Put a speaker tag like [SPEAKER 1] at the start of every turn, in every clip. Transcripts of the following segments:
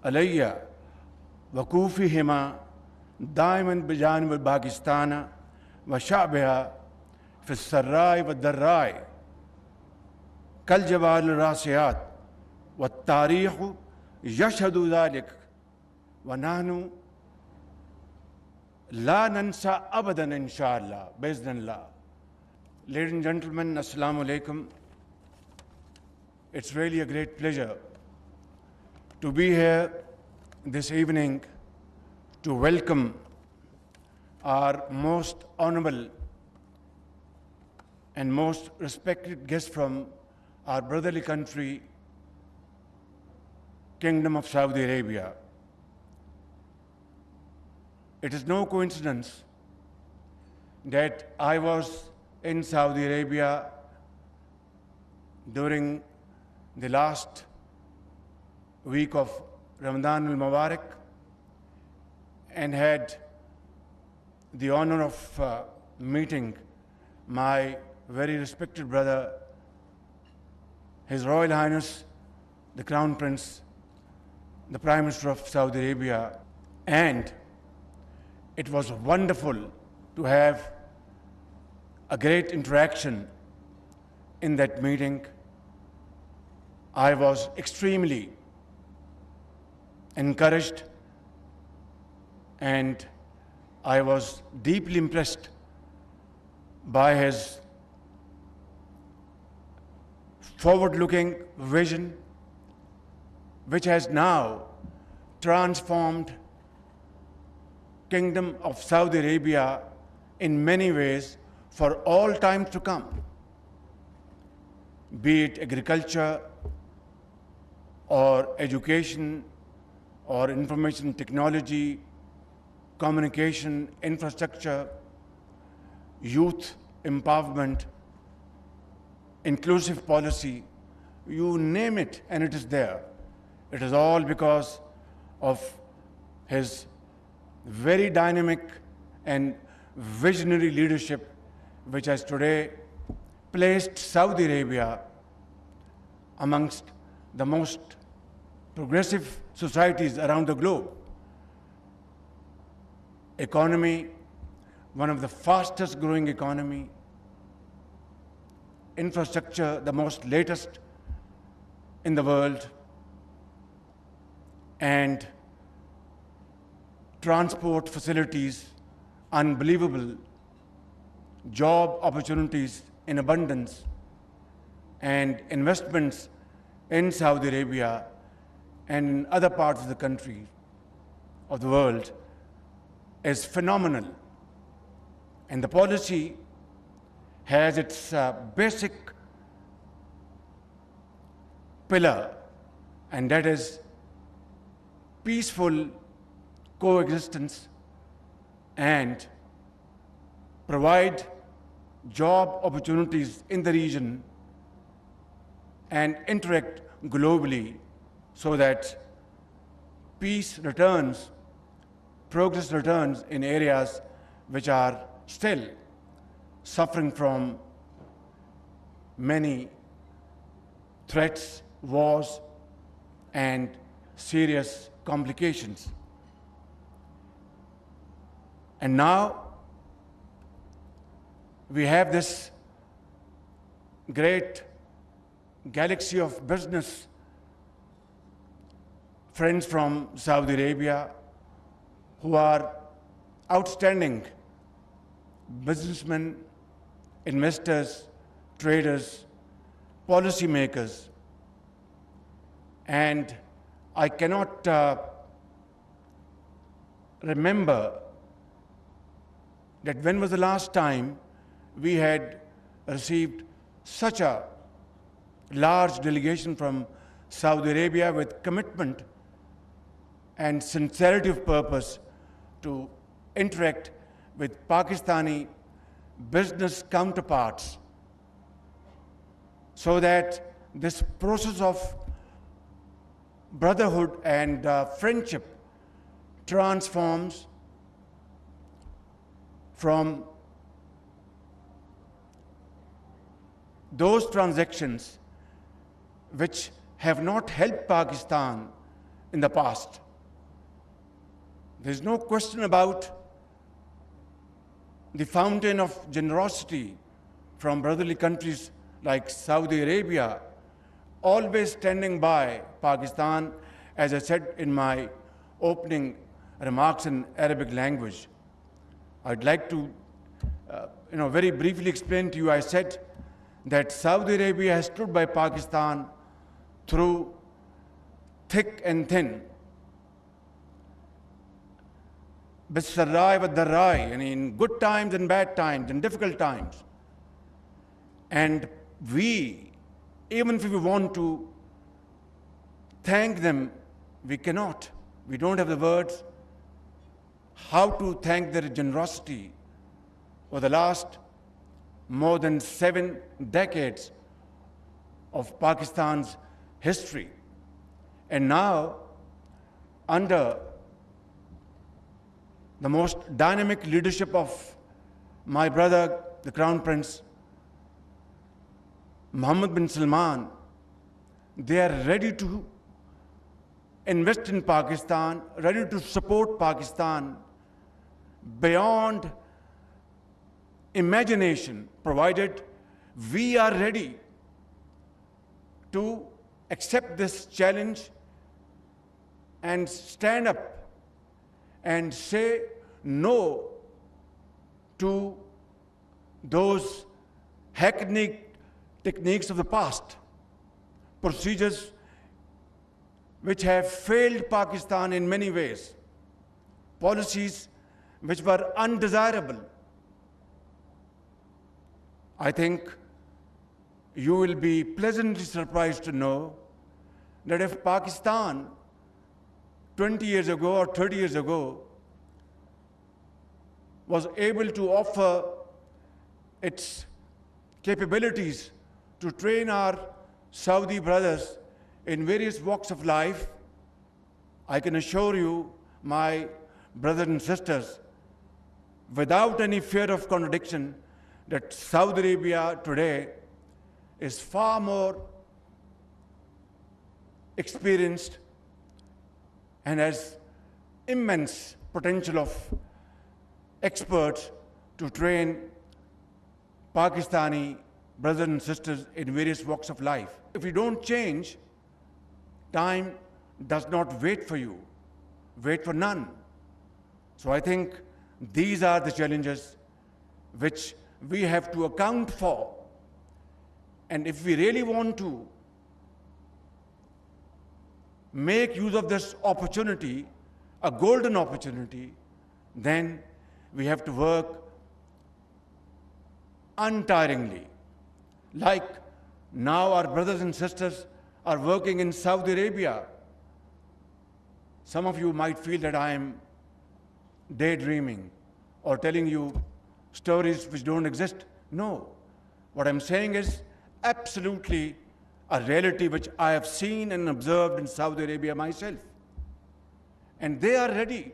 [SPEAKER 1] علي وقوفهما دائما بجانب باكستان وشعبها في السراء والضراء كالجبال الراسيات والتاريخ يشهد ذلك ونحن لا ننسى أبدا إن شاء الله بإذن الله. Ladies and gentlemen, Assalamu alaikum. It's really a great pleasure to be here this evening to welcome our most honorable and most respected guest from our brotherly country, Kingdom of Saudi Arabia. It is no coincidence that I was in Saudi Arabia during the last week of Ramadan al-Mubarak and had the honor of meeting my very respected brother, His Royal Highness, the Crown Prince, the Prime Minister of Saudi Arabia, and it was wonderful to have a great interaction in that meeting. I was extremely encouraged and I was deeply impressed by his forward-looking vision, which has now transformed Kingdom of Saudi Arabia in many ways for all times to come, be it agriculture or education or information technology, communication, infrastructure, youth empowerment, inclusive policy, you name it and it is there. It is all because of his very dynamic and visionary leadership, which has today placed Saudi Arabia amongst the most progressive societies around the globe. Economy, one of the fastest growing economy. Infrastructure, the most latest in the world. And transport facilities, unbelievable. Job opportunities in abundance, and investments in Saudi Arabia and in other parts of the country, of the world, is phenomenal. And the policy has its basic pillar, and that is peaceful coexistence and provide job opportunities in the region and interact globally so that peace returns, progress returns in areas which are still suffering from many threats, wars, and serious complications. And now we have this great galaxy of business friends from Saudi Arabia who are outstanding businessmen, investors, traders, policymakers. And I cannot remember that when was the last time we had received such a large delegation from Saudi Arabia with commitment and sincerity of purpose to interact with Pakistani business counterparts so that this process of brotherhood and friendship transforms from those transactions which have not helped Pakistan in the past. There's no question about the fountain of generosity from brotherly countries like Saudi Arabia, always standing by Pakistan, as I said in my opening remarks in Arabic language. I'd like to very briefly explain to you. I said that Saudi Arabia has stood by Pakistan through thick and thin. Bisarrai wa darrai, and in good times and bad times and difficult times. And we, even if we want to thank them, we cannot. We don't have the words how to thank their generosity for the last more than 7 decades of Pakistan's history. And now, under the most dynamic leadership of my brother, the Crown Prince, Mohammed bin Salman, they are ready to invest in Pakistan, ready to support Pakistan beyond imagination, provided we are ready to accept this challenge and stand up and say no to those hackneyed techniques of the past, procedures which have failed Pakistan in many ways, policies which were undesirable. I think you will be pleasantly surprised to know that if Pakistan 20 years ago or 30 years ago was able to offer its capabilities to train our Saudi brothers in various walks of life, I can assure you, my brothers and sisters, without any fear of contradiction, that Saudi Arabia today is far more experienced and has immense potential of experts to train Pakistani brothers and sisters in various walks of life. If you don't change, time does not wait for you, wait for none. So I think these are the challenges which we have to account for. And if we really want to make use of this opportunity, a golden opportunity, then we have to work untiringly. Like now our brothers and sisters are working in Saudi Arabia. Some of you might feel that I am daydreaming or telling you stories which don't exist. No. What I'm saying is absolutely a reality which I have seen and observed in Saudi Arabia myself. And they are ready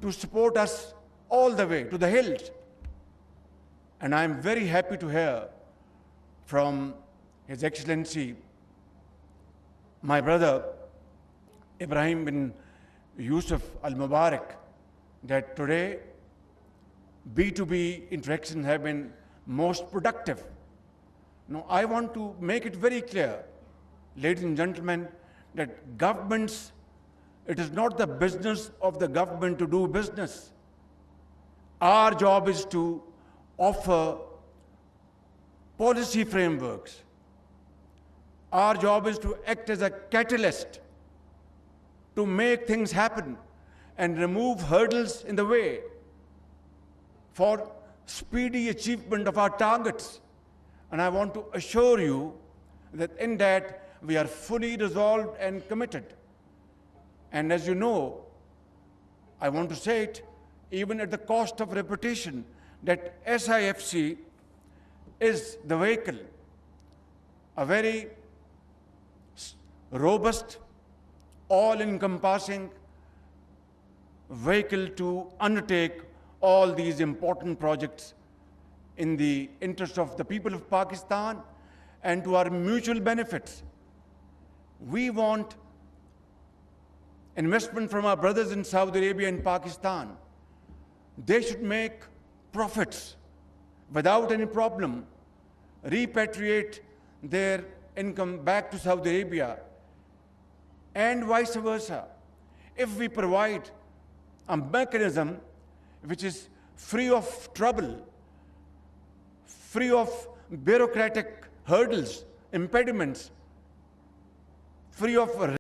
[SPEAKER 1] to support us all the way to the hills. And I'm very happy to hear from His Excellency, my brother Ibrahim bin Yusuf Al-Mubarak, that today B2B interactions have been most productive. Now, I want to make it very clear, ladies and gentlemen, that governments, it is not the business of the government to do business. Our job is to offer policy frameworks. Our job is to act as a catalyst to make things happen and remove hurdles in the way for speedy achievement of our targets. And I want to assure you that in that we are fully resolved and committed. And as you know, I want to say it even at the cost of repetition, that SIFC is the vehicle, a very robust, all-encompassing vehicle to undertake all these important projects in the interest of the people of Pakistan and to our mutual benefits. We want investment from our brothers in Saudi Arabia and Pakistan. They should make profits without any problem, repatriate their income back to Saudi Arabia, and vice versa. If we provide a mechanism which is free of trouble, free of bureaucratic hurdles, impediments, free of